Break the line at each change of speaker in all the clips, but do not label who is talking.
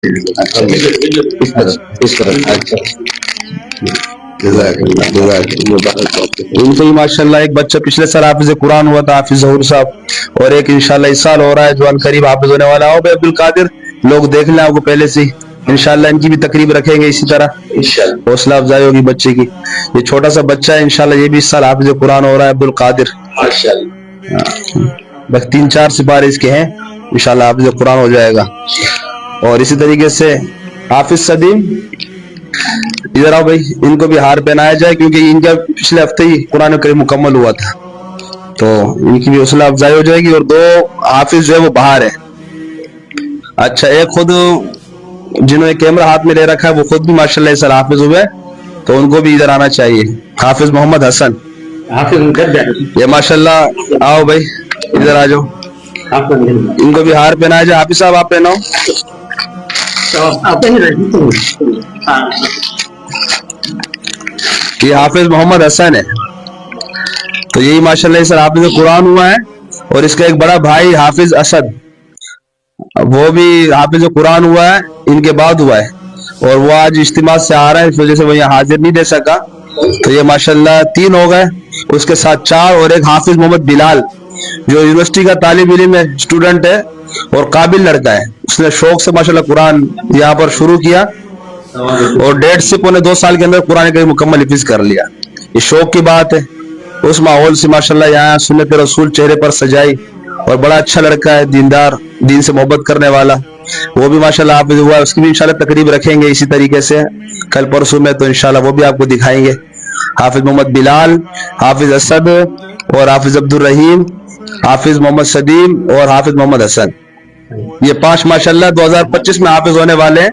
इस तरह अच्छा। इनको ही माशाल्लाह एक बच्चा पिछले साल हाफिज कुरान हुआ था, हाफिज जहूर साहब, और एक इंशाल्लाह इस साल हो रहा है जो अनकरीब हाफिज होने वाला हो। अब्दुल कादिर, लोग देख लें आपको पहले से, इंशाल्लाह इनकी भी तकरीब रखेंगे इसी तरह, हौसला अफजाई होगी बच्चे की। ये छोटा सा बच्चा है, इंशाल्लाह ये भी इस साल हाफिज कुरान हो रहा है, अब्दुल कादिर। बस 3-4 सिपारे इसके हैं, इंशाल्लाह हाफिज कुरान हो जाएगा। और इसी तरीके से हाफिज सदीम, इधर आओ भाई, इनको भी हार पहनाया जाए क्योंकि इनका पिछले हफ्ते ही कुरान करीम मुकम्मल हुआ था, तो इनकी भी हौसला अफजाई हो जाएगी। और 2 हाफिज जो है वो बाहर है। अच्छा, एक खुद जिन्होंने कैमरा हाथ में ले रखा है वो खुद भी माशाल्लाह इस हाफिज हुए, तो उनको भी इधर आना चाहिए। हाफिज मोहम्मद हसन, ये माशाल्लाह, आओ भाई इधर आ जाओ, इनको भी हार पहनाया जाए। हाफिज साहब आप पहनाओ। ये हाफिज मोहम्मद हसन है, तो यही माशाल्लाह इस हाफिज कुरान हुआ है। और इसका एक बड़ा भाई हाफिज असद, वो भी हाफिज कुरान हुआ है, इनके बाद हुआ है, और वो आज इज्तिमा से आ रहा है, इस वजह से वो यहाँ हाजिर नहीं दे सका। तो ये माशाल्लाह 3 हो गए, उसके साथ 4, और एक हाफिज मोहम्मद बिलाल जो यूनिवर्सिटी का तालिब इल्म है, स्टूडेंट है और काबिल लड़का है। उसने शौक से माशाल्लाह कुरान यहाँ पर शुरू किया और 1.5 से पौने 2 साल के अंदर कुरान करीम मुकम्मल हिफ्ज़ कर लिया। ये शौक की बात है। उस माहौल से माशाल्लाह यहाँ सुन्नत रसूल चेहरे पर सजाई, और बड़ा अच्छा लड़का है, दीनदार, दीन से मोहब्बत करने वाला, वो भी माशाल्लाह हाफिज हुआ है। उसकी भी इंशाल्लाह तकरीब रखेंगे इसी तरीके से कल परसों में, तो इंशाल्लाह वो भी आपको दिखाएंगे। हाफिज मोहम्मद बिलाल, हाफिज असद, और हाफिज अब्दुल रहीम, हाफिज मोहम्मद सदीम और हाफिज मोहम्मद हसन, ये 5 माशाल्लाह 2025 में हाफिज होने वाले हैं।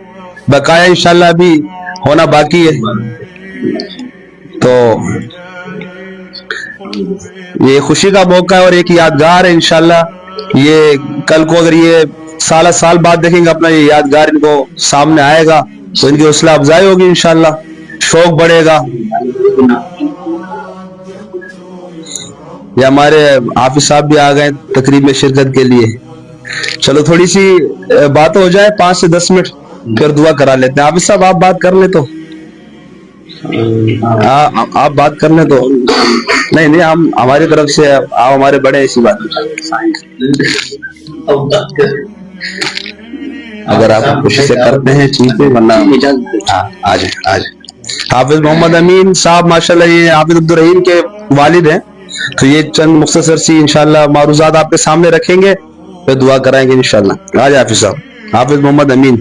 बकाया इंशाल्लाह अभी होना बाकी है। तो ये खुशी का मौका है और एक यादगार है इंशाल्लाह। ये कल को अगर ये साल बाद देखेंगे अपना ये यादगार इनको सामने आएगा, तो इनकी हौसला अफजाई होगी इंशाल्लाह, शौक बढ़ेगा। ये हमारे हाफिज साहब भी आ गए तकरीब में शिरकत के लिए। चलो थोड़ी सी बात हो जाए 5 से 10 मिनट, फिर दुआ करा लेते हैं। हाफिज साहब आप बात कर ले तो, आप बात कर ले तो। नहीं, हम हमारी तरफ से, आप हमारे बड़े, ऐसी बात अगर आप कोशिश से करते हैं ठीक है, वरना आज हाफिज मोहम्मद अमीन साहब माशाल्लाह ये हाफिज अब्दुल रहीम के वालिद हैं, तो ये चंद मुख्तसर सी इंशाल्लाह मारूजात आपके सामने रखेंगे, फिर दुआ कराएंगे इंशाल्लाह। आज हाफिज साहब, हाफिज मोहम्मद अमीन।